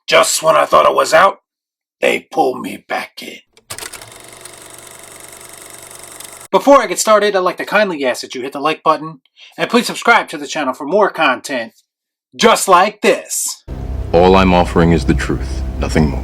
Just when I thought I was out, they pulled me back in. Before I get started, I'd like to kindly ask that you hit the like button, and please subscribe to the channel for more content just like this. All I'm offering is the truth, nothing more.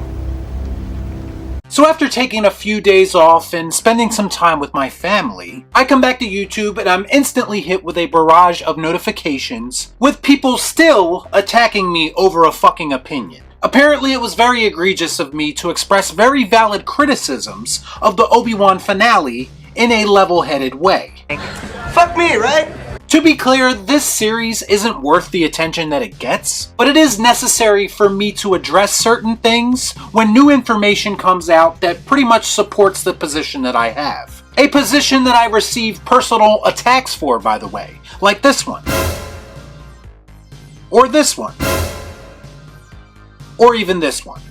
So after taking a few days off and spending some time with my family, I come back to YouTube and I'm instantly hit with a barrage of notifications with people still attacking me over a fucking opinion. Apparently it was very egregious of me to express very valid criticisms of the Obi-Wan finale in a level-headed way. Fuck me, right? To be clear, this series isn't worth the attention that it gets, but it is necessary for me to address certain things when new information comes out that pretty much supports the position that I have. A position that I receive personal attacks for, by the way, like this one. Or this one. Or even this one.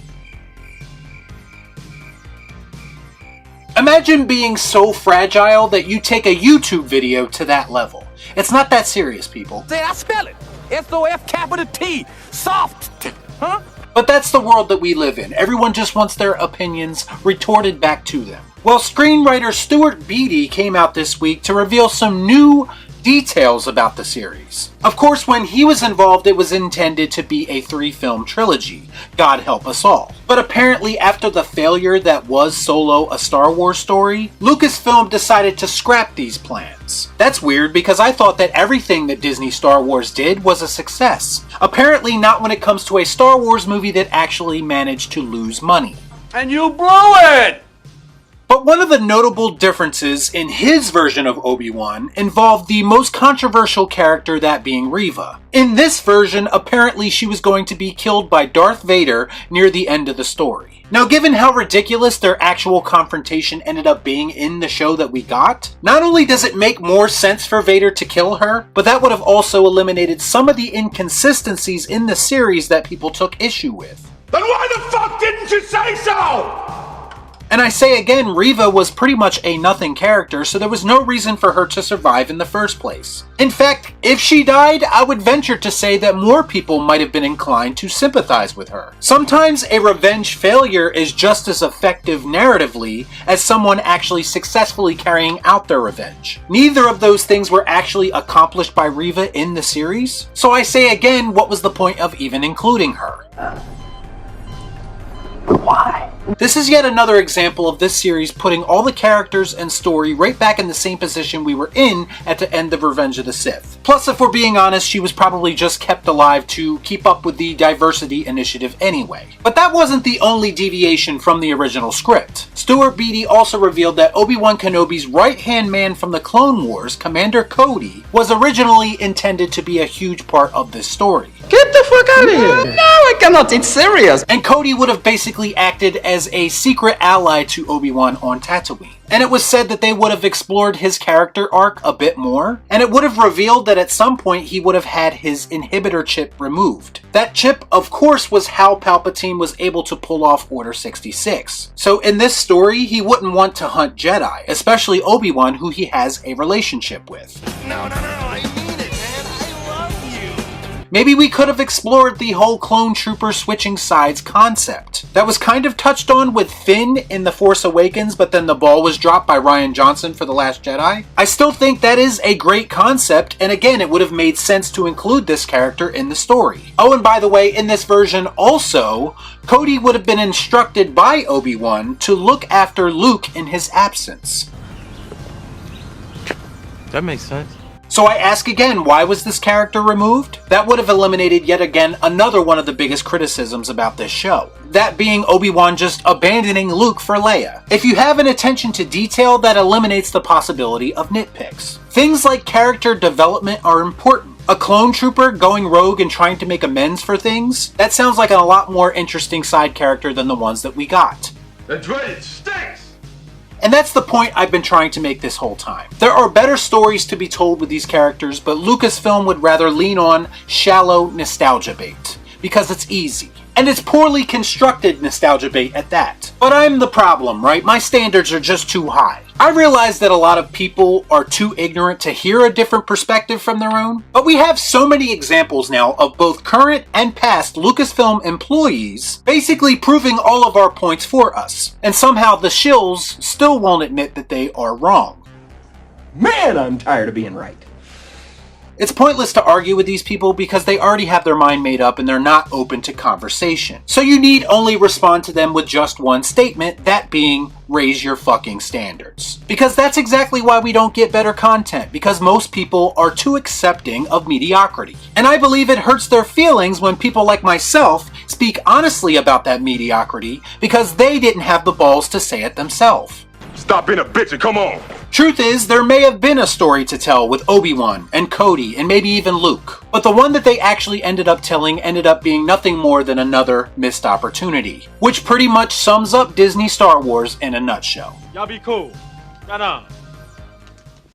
Imagine being so fragile that you take a YouTube video to that level. It's not that serious, people. Say, I spell it. S-O-F-T. Soft. Huh? But that's the world that we live in. Everyone just wants their opinions retorted back to them. Well, screenwriter Stuart Beattie came out this week to reveal some new details about the series. Of course, when he was involved, it was intended to be a 3-film trilogy, God help us all. But apparently after the failure that was Solo: A Star Wars Story, Lucasfilm decided to scrap these plans. That's weird because I thought that everything that Disney Star Wars did was a success. Apparently not when it comes to a Star Wars movie that actually managed to lose money. And you blew it! But one of the notable differences in his version of Obi-Wan involved the most controversial character, that being Reva. In this version, apparently she was going to be killed by Darth Vader near the end of the story. Now, given how ridiculous their actual confrontation ended up being in the show that we got, not only does it make more sense for Vader to kill her, but that would have also eliminated some of the inconsistencies in the series that people took issue with. Then why the fuck didn't you say so? And I say again, Reva was pretty much a nothing character, so there was no reason for her to survive in the first place. In fact, if she died, I would venture to say that more people might have been inclined to sympathize with her. Sometimes a revenge failure is just as effective narratively as someone actually successfully carrying out their revenge. Neither of those things were actually accomplished by Reva in the series, so I say again, what was the point of even including her? Why? This is yet another example of this series putting all the characters and story right back in the same position we were in at the end of Revenge of the Sith. Plus, if we're being honest, she was probably just kept alive to keep up with the diversity initiative anyway. But that wasn't the only deviation from the original script. Stuart Beattie also revealed that Obi-Wan Kenobi's right-hand man from the Clone Wars, Commander Cody, was originally intended to be a huge part of this story. Get the fuck out of here! No, I cannot, it's serious! And Cody would have basically acted as a secret ally to Obi-Wan on Tatooine. And it was said that they would have explored his character arc a bit more, and it would have revealed that at some point he would have had his inhibitor chip removed. That chip, of course, was how Palpatine was able to pull off Order 66. So in this story, he wouldn't want to hunt Jedi, especially Obi-Wan, who he has a relationship with. No, I mean it, man. I love you. Maybe we could have explored the whole clone trooper switching sides concept. That was kind of touched on with Finn in The Force Awakens, but then the ball was dropped by Rian Johnson for The Last Jedi. I still think that is a great concept, and again, it would have made sense to include this character in the story. Oh, and by the way, in this version also, Cody would have been instructed by Obi-Wan to look after Luke in his absence. That makes sense. So I ask again, why was this character removed? That would have eliminated yet again another one of the biggest criticisms about this show. That being Obi-Wan just abandoning Luke for Leia. If you have an attention to detail, that eliminates the possibility of nitpicks. Things like character development are important. A clone trooper going rogue and trying to make amends for things? That sounds like a lot more interesting side character than the ones that we got. That's right, it stinks! And that's the point I've been trying to make this whole time. There are better stories to be told with these characters, but Lucasfilm would rather lean on shallow nostalgia bait, because it's easy. And it's poorly constructed nostalgia bait at that. But I'm the problem, right? My standards are just too high. I realize that a lot of people are too ignorant to hear a different perspective from their own, but we have so many examples now of both current and past Lucasfilm employees basically proving all of our points for us, and somehow the shills still won't admit that they are wrong. Man, I'm tired of being right. It's pointless to argue with these people because they already have their mind made up and they're not open to conversation. So you need only respond to them with just one statement, that being, raise your fucking standards. Because that's exactly why we don't get better content, because most people are too accepting of mediocrity. And I believe it hurts their feelings when people like myself speak honestly about that mediocrity because they didn't have the balls to say it themselves. Stop being a bitch and come on! Truth is, there may have been a story to tell with Obi-Wan and Cody and maybe even Luke, but the one that they actually ended up telling ended up being nothing more than another missed opportunity, which pretty much sums up Disney Star Wars in a nutshell. Y'all be cool. Right on.